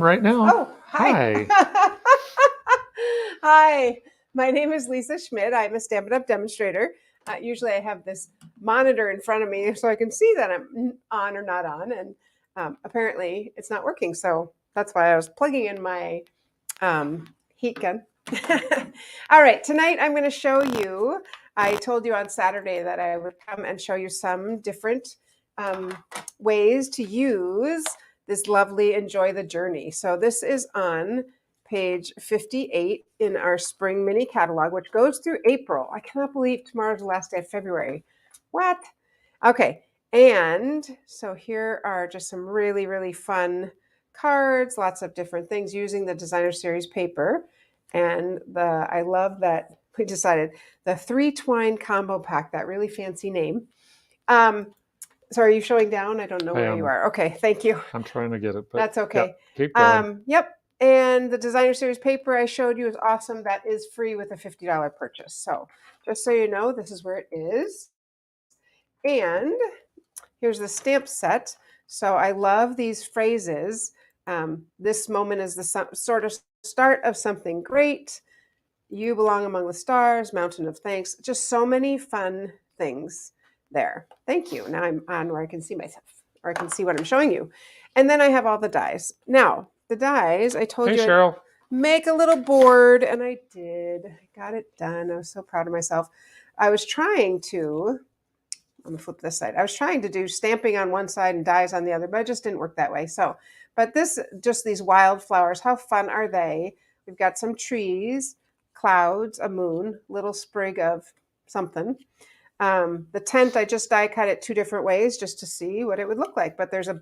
right now. Oh, hi. Hi, my name is Lisa Schmidt. I'm a Stampin' Up! Demonstrator. Usually I have this monitor in front of me so I can see that I'm on or not on, and apparently it's not working. So that's why I was plugging in my heat gun. All right, tonight I'm going to show you, I told you on Saturday that I would come and show you some different ways to use this lovely Enjoy the Journey. So this is on page 58 in our spring mini catalog, which goes through April. I cannot believe tomorrow's the last day of February. What? Okay, and so here are just some really, really fun cards, lots of different things using the Designer Series paper. And I love that we decided the 3-twine combo pack, that really fancy name. So are you showing down? I don't know where you are. Okay, thank you. I'm trying to get it, but that's okay. Keep going. Yep. And the Designer Series paper I showed you is awesome. That is free with a $50 purchase. So just so you know, this is where it is. And here's the stamp set. So I love these phrases. This moment is the sort of start of something great. You belong among the stars, mountain of thanks. Just so many fun things there. Thank you. Now I'm on where I can see myself, or I can see what I'm showing you. And then I have all the dies. Now, the dies, I told you Cheryl. Make a little board, and I did. I got it done. I was so proud of myself. I was trying to, I'm gonna flip this side. I was trying to do stamping on one side and dies on the other, but it just didn't work that way. So, but this, just these wildflowers, how fun are they? We've got some trees, clouds, a moon, little sprig of something. The tent, I just die cut it 2 different ways just to see what it would look like. But there's a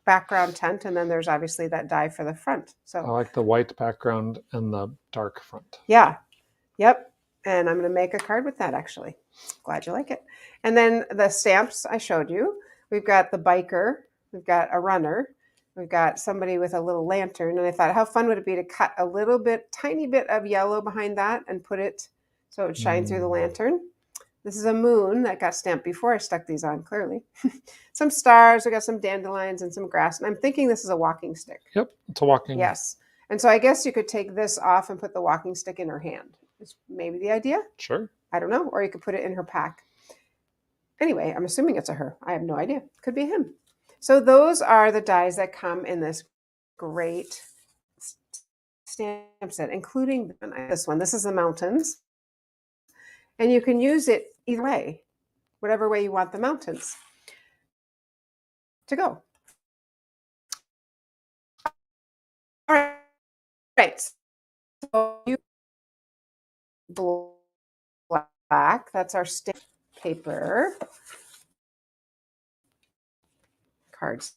background tent, and then there's obviously that die for the front. So I like the white background and the dark front. Yeah. Yep. And I'm going to make a card with that, actually. Glad you like it. And then the stamps I showed you. We've got the biker. We've got a runner. We've got somebody with a little lantern. And I thought, how fun would it be to cut a little bit, tiny bit of yellow behind that and put it so it would shine through the lantern. This is a moon that got stamped before I stuck these on, clearly. Some stars. We got some dandelions and some grass. And I'm thinking this is a walking stick. Yep, it's a walking. Yes. And so I guess you could take this off and put the walking stick in her hand. Is maybe the idea. Sure. I don't know. Or you could put it in her pack. Anyway, I'm assuming it's a her. I have no idea. Could be him. So those are the dies that come in this great stamp set, including this one. This is the mountains. And you can use it either way, whatever way you want the mountains to go. All right. So you black, that's our stamp paper. Cards.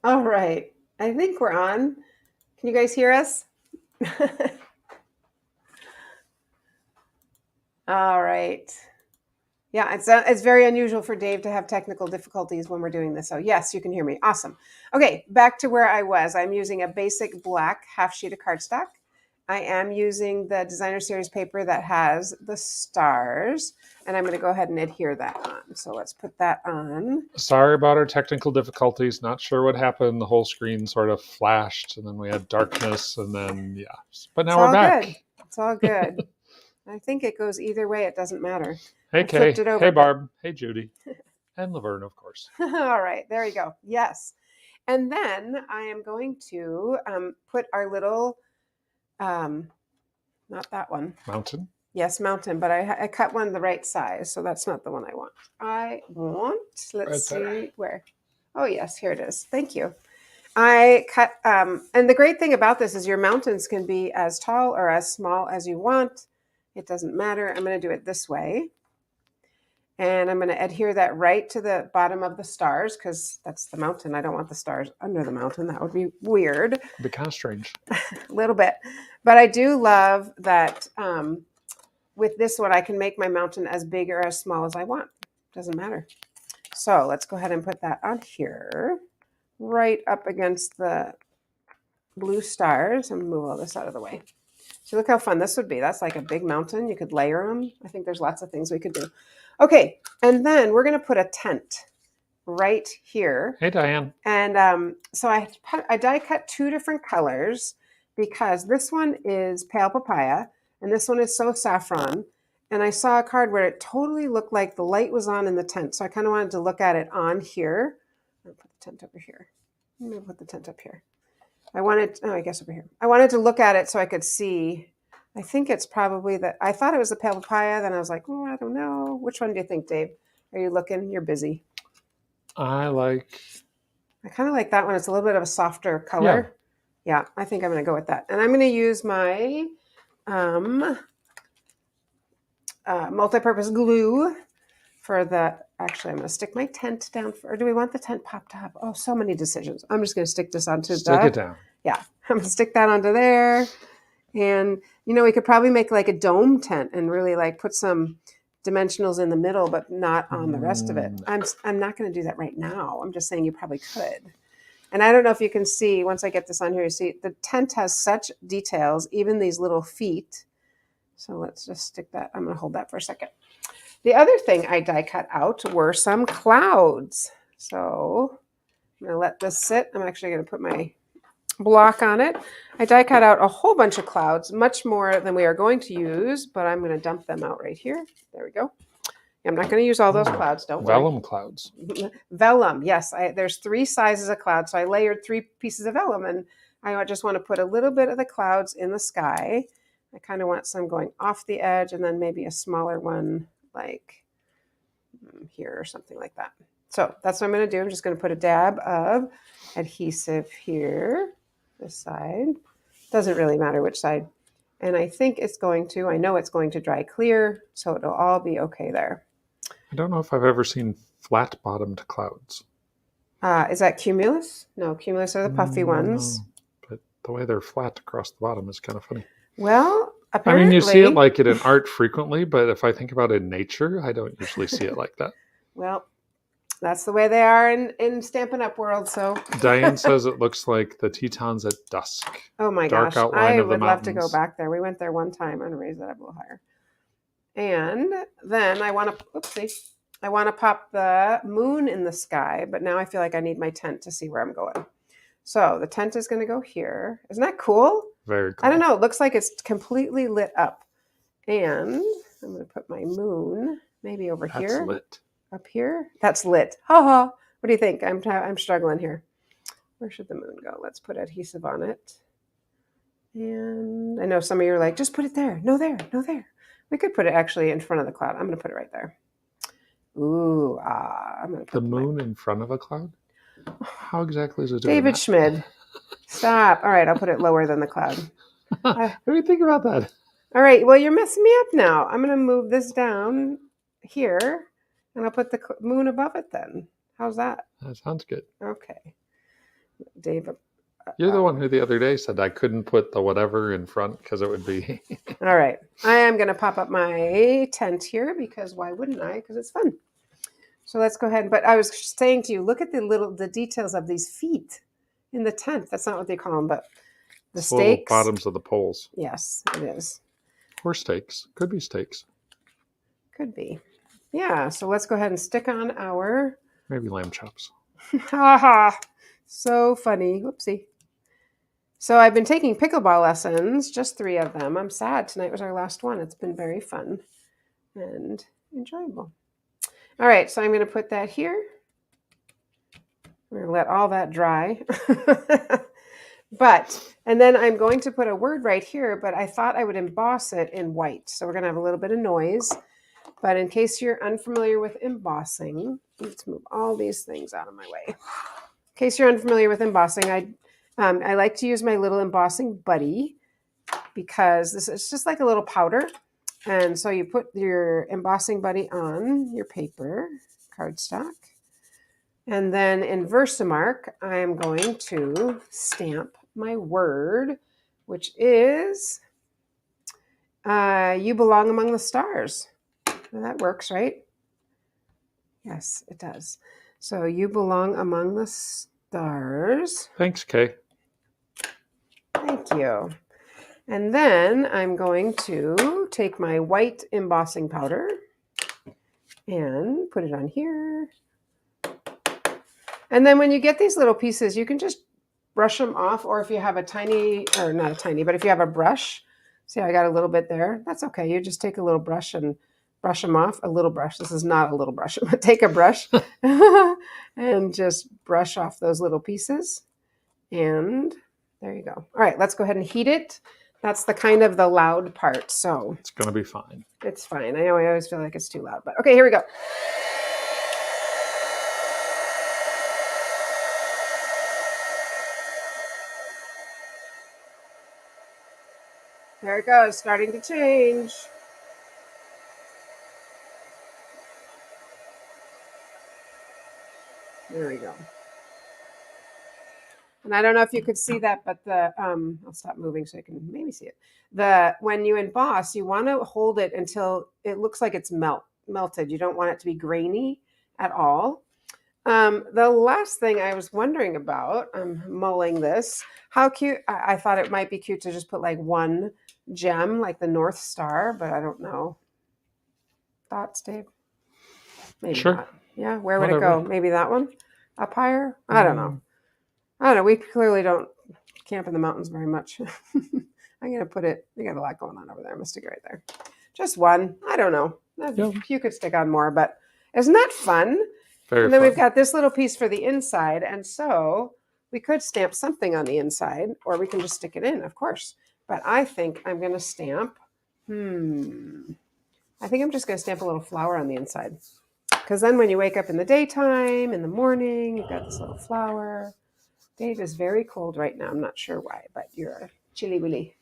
All right. I think we're on. Can you guys hear us? All right. Yeah, it's very unusual for Dave to have technical difficulties when we're doing this. So yes, you can hear me. Awesome. Okay, back to where I was. I'm using a basic black half sheet of cardstock. I am using the Designer Series paper that has the stars, and I'm going to go ahead and adhere that on. So let's put that on. Sorry about our technical difficulties. Not sure what happened. The whole screen sort of flashed, and then we had darkness, and then, yeah. But now we're back. Good. It's all good. I think it goes either way. It doesn't matter. Hey, Kay. It over, hey, Barb. Hey, Judy. And Laverne, of course. All right. There you go. Yes. And then I am going to put our little, not that one. Mountain? Yes, mountain, but I cut one the right size, so that's not the one I want. Let's right see, there. where? Oh, yes, here it is. Thank you. I cut, and the great thing about this is your mountains can be as tall or as small as you want. It doesn't matter. I'm going to do it this way. And I'm going to adhere that right to the bottom of the stars because that's the mountain. I don't want the stars under the mountain. That would be weird. It'd be kind of strange. A little bit. But I do love that with this one, I can make my mountain as big or as small as I want. Doesn't matter. So let's go ahead and put that on here, right up against the blue stars. And move all this out of the way. So look how fun this would be. That's like a big mountain. You could layer them. I think there's lots of things we could do. Okay, and then we're going to put a tent right here. Hey, Diane. And so I die cut 2 different colors because this one is pale papaya and this one is so saffron. And I saw a card where it totally looked like the light was on in the tent. So I kind of wanted to look at it on here. I'm going to put the tent over here. I'm going to put the tent up here. I guess over here. I wanted to look at it so I could see. I think it's probably I thought it was the pale papaya. Then I was like, oh, I don't know. Which one do you think, Dave? Are you looking? You're busy. I kind of like that one. It's a little bit of a softer color. Yeah, I think I'm going to go with that. And I'm going to use my multi-purpose glue for actually, I'm going to stick my tent down. Or do we want the tent popped up? Oh, so many decisions. I'm just going to stick this onto Stick it down. Yeah, I'm going to stick that onto there. And, we could probably make like a dome tent and really like put some dimensionals in the middle, but not on the rest of it. I'm not going to do that right now. I'm just saying you probably could. And I don't know if you can see, once I get this on here, you see the tent has such details, even these little feet. So let's just stick that. I'm going to hold that for a second. The other thing I die cut out were some clouds. So I'm going to let this sit. I'm actually going to put my block on it. I die cut out a whole bunch of clouds, much more than we are going to use, but I'm going to dump them out right here. There we go. I'm not going to use all those clouds. Don't worry. Vellum clouds. Vellum, yes. There's 3 sizes of clouds. So I layered 3 pieces of vellum, and I just want to put a little bit of the clouds in the sky. I kind of want some going off the edge, and then maybe a smaller one like here or something like that. So that's what I'm going to do. I'm just going to put a dab of adhesive here, this side. Doesn't really matter which side. And I think I know it's going to dry clear, so it'll all be okay there. I don't know if I've ever seen flat-bottomed clouds. Is that cumulus? No, cumulus are the puffy ones. But the way they're flat across the bottom is kind of funny. Well, apparently. You see it like it in art frequently, but if I think about it in nature, I don't usually see it like that. Well, that's the way they are in Stampin' Up! World. So Diane says it looks like the Tetons at dusk. Oh my Dark gosh, outline I of the would love to mountains. go back there. We went there one time. I'm gonna raise that up a little higher. And then I want to pop the moon in the sky, but now I feel like I need my tent to see where I'm going. So the tent is going to go here. Isn't that cool? Very cool. I don't know. It looks like it's completely lit up. And I'm going to put my moon maybe over here. That's lit. Up here. That's lit. Ha ha. What do you think? I'm struggling here. Where should the moon go? Let's put adhesive on it. And I know some of you are like, just put it there. No, there. No, there. We could put it actually in front of the cloud. I'm going to put it right there. Ooh, I'm going to put the moon in front of a cloud? How exactly is it doing David that? Schmid. Stop. All right, I'll put it lower than the cloud. What do you think about that? All right, well, you're messing me up now. I'm going to move this down here, and I'll put the moon above it then. How's that? That sounds good. Okay. David. You're the one who the other day said I couldn't put the whatever in front because it would be... All right. I am going to pop up my tent here because why wouldn't I? Because it's fun. So let's go ahead. But I was saying to you, look at the details of these feet in the tent. That's not what they call them, but The It's the little stakes. bottoms of the poles. Yes, it is. Or stakes. Could be stakes. Could be. Yeah, so let's go ahead and stick on our... Maybe lamb chops. Haha, so funny. Whoopsie. So I've been taking pickleball lessons, just 3 of them. I'm sad. Tonight was our last one. It's been very fun and enjoyable. All right, so I'm going to put that here. We're going to let all that dry. And then I'm going to put a word right here, but I thought I would emboss it in white. So we're going to have a little bit of noise. But in case you're unfamiliar with embossing, let's move all these things out of my way. In case you're unfamiliar with embossing, I like to use my little embossing buddy because this is just like a little powder. And so you put your embossing buddy on your paper, cardstock. And then in Versamark, I am going to stamp my word, which is You Belong Among the Stars. Now that works, right? Yes, it does. So You Belong Among the Stars. Thanks, Kay. Thank you. And then I'm going to take my white embossing powder and put it on here. And then when you get these little pieces, you can just brush them off, or if you have a tiny, or not a tiny, but if you have a brush, see I got a little bit there, that's okay. You just take a little brush and brush them off. A little brush. This is not a little brush, but take a brush and just brush off those little pieces. And there you go. All right, let's go ahead and heat it. That's the kind of the loud part. So it's going to be fine. It's fine. I know I always feel like it's too loud, but okay, here we go. There it goes, starting to change. There we go. And I don't know if you could see that, but I'll stop moving so you can maybe see it. When you emboss, you want to hold it until it looks like it's melted. You don't want it to be grainy at all. The last thing I was wondering about, I'm mulling this, how cute, I thought it might be cute to just put like one gem, like the North Star, but I don't know. Thoughts, Dave? Maybe sure. Not. Yeah, where would it go? Maybe that one? Up higher? I don't know. We clearly don't camp in the mountains very much. I'm going to put it, we got a lot going on over there. I'm going to stick it right there. Just one. I don't know. Yep. You could stick on more, but isn't that fun? Very and then fun. We've got this little piece for the inside. And so we could stamp something on the inside, or we can just stick it in, of course. But I think I'm going to stamp, I think I'm just going to stamp a little flower on the inside. Because then when you wake up in the daytime, in the morning, you've got this little flower. Dave is very cold right now. I'm not sure why, but you're chilly willy.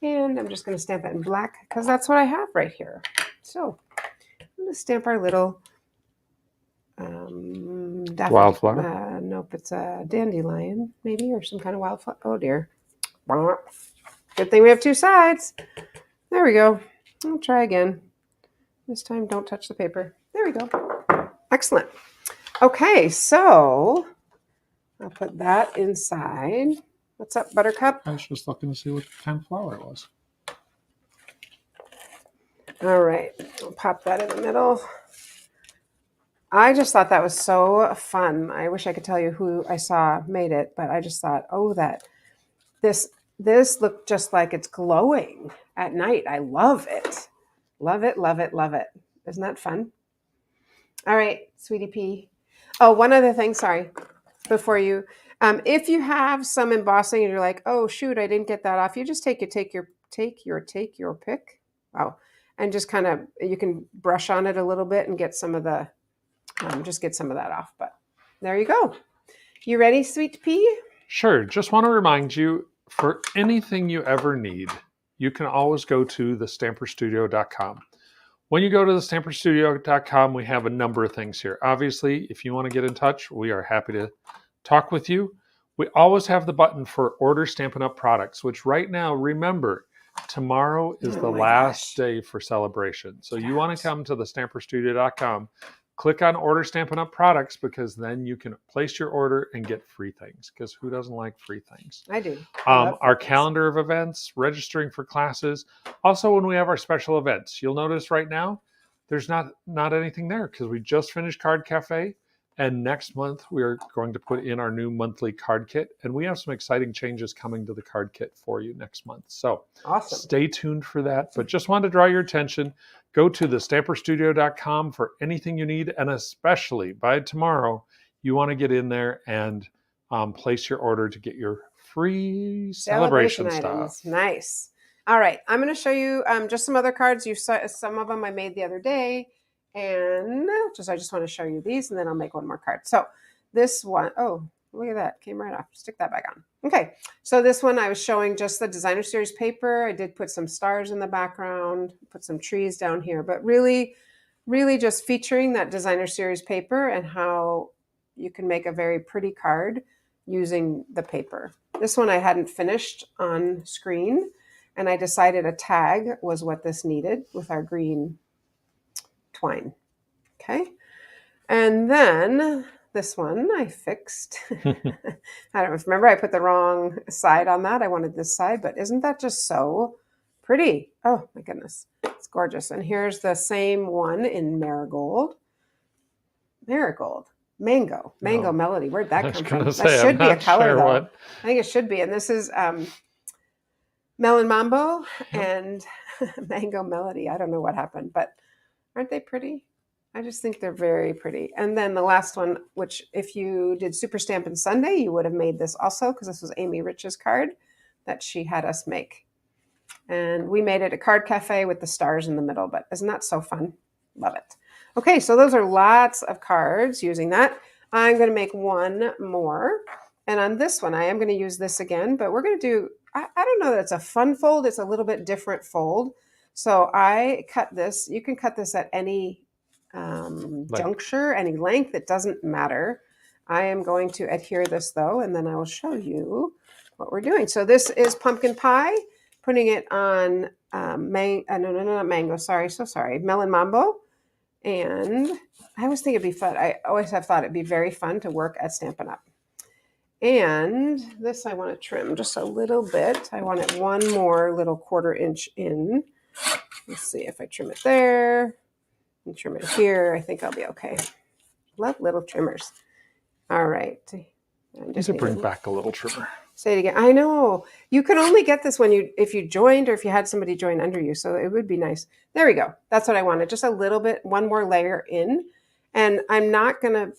And I'm just going to stamp it in black because that's what I have right here. So I'm going to stamp our little wildflower. Nope, it's a dandelion maybe, or some kind of wildflower. Oh dear. Good thing we have 2 sides. There we go. I'll try again. This time don't touch the paper. There we go. Excellent. Okay, so I'll put that inside. What's up, Buttercup? I was just looking to see what kind of flower it was. All right, I'll pop that in the middle. I just thought that was so fun. I wish I could tell you who I saw made it, but I just thought, oh, that this looked just like it's glowing at night. I love it. Love it, love it, love it. Isn't that fun? All right, Sweetie Pea. Oh, one other thing, sorry, before you, if you have some embossing and you're like, oh shoot, I didn't get that off, you just take your pick. Wow. And just kind of, you can brush on it a little bit and get some of the, just get some of that off. But there you go. You ready, Sweet Pea? Sure. Just want to remind you, for anything you ever need, you can always go to thestamperstudio.com. When you go to thestamperstudio.com, we have a number of things here. Obviously, if you want to get in touch, we are happy to talk with you. We always have the button for order Stampin' Up! Products, which right now, remember, tomorrow is the last day for celebration. So you want to come to thestamperstudio.com. click on order Stampin' Up! Products, because then you can place your order and get free things, because who doesn't like free things? I do. I love Our free things. calendar of events, registering for classes. Also, when we have our special events, you'll notice right now there's not anything there because we just finished Card Cafe. And next month, we are going to put in our new monthly card kit. And we have some exciting changes coming to the card kit for you next month. So Awesome. stay tuned for that. But just wanted to draw your attention. Go to thestamperstudio.com for anything you need. And especially by tomorrow, you want to get in there and place your order to get your free celebration stuff. items. Nice. All right. I'm going to show you just some other cards. You saw some of them I made the other day. And I just want to show you these, and then I'll make one more card. So this one, oh, look at that. Came right off. Stick that back on. Okay. So this one I was showing just the Designer Series paper. I did put some stars in the background, put some trees down here, but really, really just featuring that Designer Series paper and how you can make a very pretty card using the paper. This one I hadn't finished on screen, and I decided a tag was what this needed with our green twine. Okay. And then this one I fixed. I don't know, remember I put the wrong side on that. I wanted this side, but isn't that just so pretty? Oh my goodness. It's gorgeous. And here's the same one in marigold. Mango melody. Where'd that come from? That should be a color though. I think it should be. And this is Melon Mambo and Mango Melody. I don't know what happened, but aren't they pretty? I just think they're very pretty. And then the last one, which if you did Super Stampin' Sunday, you would have made this also, because this was Amy Rich's card that she had us make. And we made it a Card Cafe with the stars in the middle, but isn't that so fun? Love it. Okay, so those are lots of cards using that. I'm going to make one more. And on this one, I am going to use this again, but we're going to do, I don't know that it's a fun fold. It's a little bit different fold. So I cut this. You can cut this at any juncture, any length. It doesn't matter. I am going to adhere this though, and then I will show you what we're doing. So this is pumpkin pie, putting it on not mango. Sorry, so sorry. Melon Mambo. And I always think it'd be fun. I always have thought it'd be very fun to work at Stampin' Up. And this I want to trim just a little bit. I want it one more little 1/4 inch in. Let's see if I trim it there and trim it here. I think I'll be okay. Love little trimmers. All right. Need to bring back a little trimmer. Say it again. I know. You could only get this if you joined or if you had somebody join under you. So it would be nice. There we go. That's what I wanted. Just a little bit, one more layer in. And I'm not going to,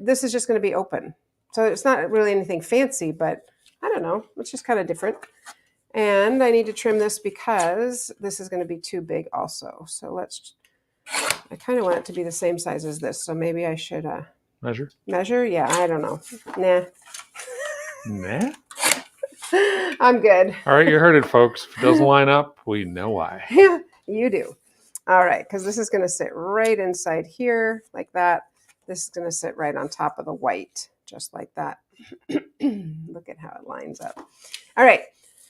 this is just going to be open. So it's not really anything fancy, but I don't know. It's just kind of different. And I need to trim this because this is going to be too big also. So I kind of want it to be the same size as this. So maybe I should measure. Yeah, I don't know. Nah. I'm good. All right, you heard it, folks. If it doesn't line up, we know why. Yeah, you do. All right, because this is going to sit right inside here like that. This is going to sit right on top of the white, just like that. Look at how it lines up. All right,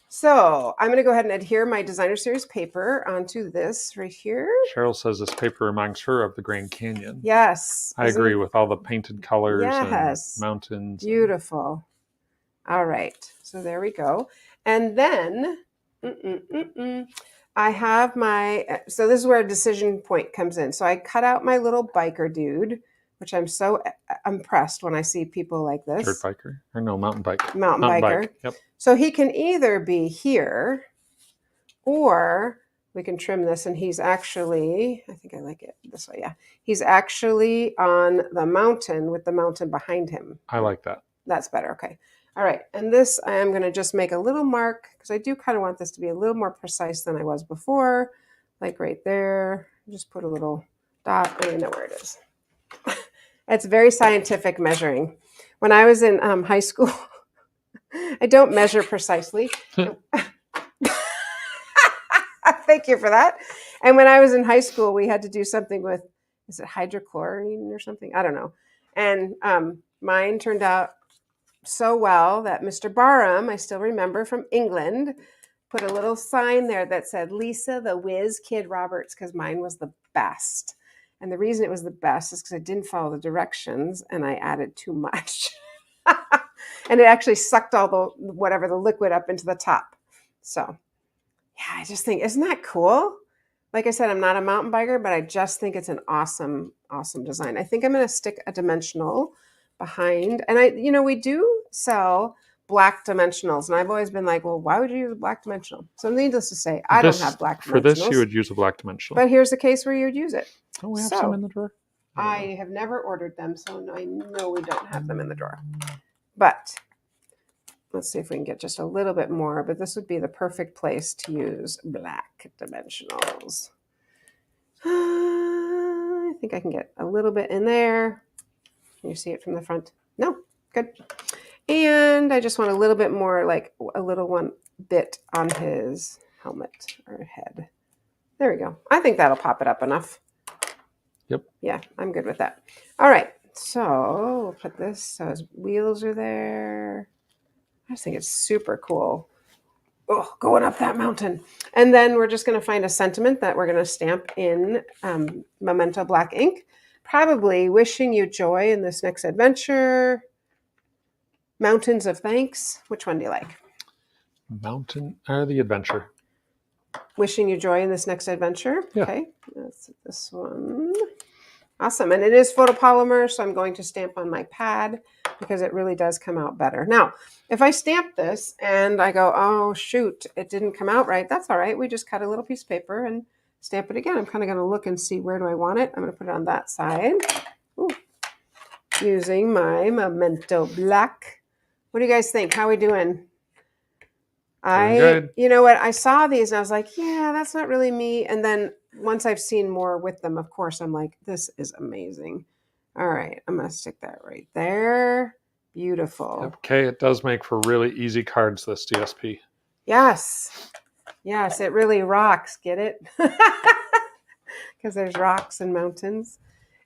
so I'm going to go ahead and adhere my Designer Series paper onto this right here. Cheryl says this paper reminds her of the Grand Canyon. Yes. I agree with all the painted colors and mountains. Beautiful. All right, so there we go. And then I have so this is where a decision point comes in. So I cut out my little biker dude, which I'm so impressed when I see people like this. Dirt biker? Or no, mountain bike. Mountain biker. Bike. Yep. So he can either be here or we can trim this, and he's actually, I think I like it this way, yeah. He's actually on the mountain with the mountain behind him. I like that. That's better, okay. All right, and this I am going to just make a little mark because I do kind of want this to be a little more precise than I was before, like right there. Just put a little dot. I don't even know where it is. It's very scientific measuring. When I was in high school, I don't measure precisely. Thank you for that. And when I was in high school, we had to do something with, is it hydrochlorine or something? I don't know. And mine turned out so well that Mr. Barham, I still remember from England, put a little sign there that said Lisa the Whiz Kid Roberts, because mine was the best. And the reason it was the best is because I didn't follow the directions and I added too much. And it actually sucked all the liquid up into the top. So yeah, I just think, isn't that cool? Like I said, I'm not a mountain biker, but I just think it's an awesome, awesome design. I think I'm going to stick a dimensional behind. And we do sell black dimensionals. And I've always been like, well, why would you use a black dimensional? So needless to say, I don't have black dimensionals. For this, you would use a black dimensional. But here's the case where you would use it. Oh, we have some in the drawer? I have never ordered them, so I know we don't have them in the drawer. But let's see if we can get just a little bit more. But this would be the perfect place to use black dimensionals. I think I can get a little bit in there. Can you see it from the front? No, good. And I just want a little bit more, like a little one bit on his helmet or head. There we go. I think that'll pop it up enough. Yep. Yeah, I'm good with that. All right. So we'll put this so his wheels are there. I just think it's super cool. Oh, going up that mountain. And then we're just going to find a sentiment that we're going to stamp in Memento black ink. Probably wishing you joy in this next adventure. Mountains of thanks. Which one do you like? Mountain or the adventure. Wishing you joy in this next adventure. Yeah. Okay. That's this one. Awesome. And it is photopolymer, so I'm going to stamp on my pad because it really does come out better. Now, if I stamp this and I go, oh, shoot, it didn't come out right, that's all right. We just cut a little piece of paper and stamp it again. I'm kind of going to look and see where do I want it. I'm going to put it on that side. Ooh. Using my Memento black. What do you guys think? How are we doing? Good. You know what? I saw these and I was like, yeah, that's not really me. And then once I've seen more with them, of course, I'm like, this is amazing. All right. I'm going to stick that right there. Beautiful. Okay. It does make for really easy cards, this DSP. Yes. Yes, it really rocks. Get it? Because there's rocks and mountains.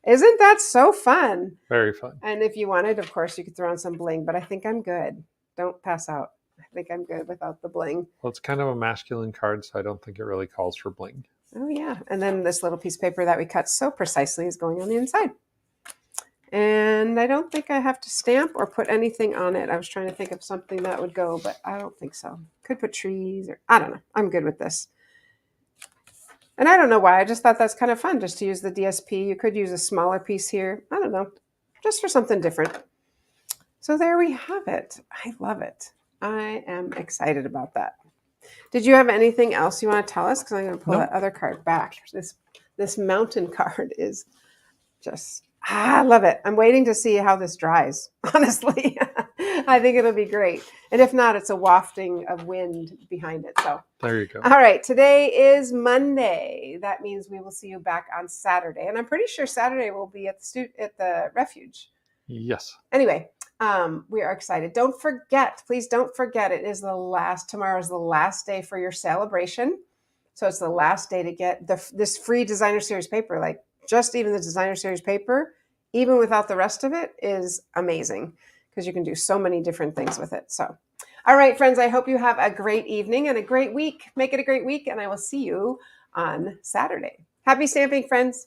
Isn't that so fun? Very fun. And if you wanted, of course, you could throw on some bling, but I think I'm good. Don't pass out. I think I'm good without the bling. Well, it's kind of a masculine card, so I don't think it really calls for bling. Oh, yeah. And then this little piece of paper that we cut so precisely is going on the inside. And I don't think I have to stamp or put anything on it. I was trying to think of something that would go, but I don't think so. Could put trees or I don't know. I'm good with this. And I don't know why. I just thought that's kind of fun just to use the DSP. You could use a smaller piece here. I don't know. Just for something different. So there we have it. I love it. I am excited about that. Did you have anything else you want to tell us? Because I'm going to pull that other card back. This mountain card is just, I love it. I'm waiting to see how this dries, honestly. I think it'll be great. And if not, it's a wafting of wind behind it. So there you go. All right. Today is Monday. That means we will see you back on Saturday. And I'm pretty sure Saturday will be at the refuge. Yes. Anyway. We are excited. Don't forget, please don't forget, tomorrow is the last day for your celebration. So it's the last day to get this free designer series paper. Like just even the designer series paper, even without the rest of it, is amazing because you can do so many different things with it. So, all right, friends, I hope you have a great evening and a great week. Make it a great week, and I will see you on Saturday. Happy stamping, friends.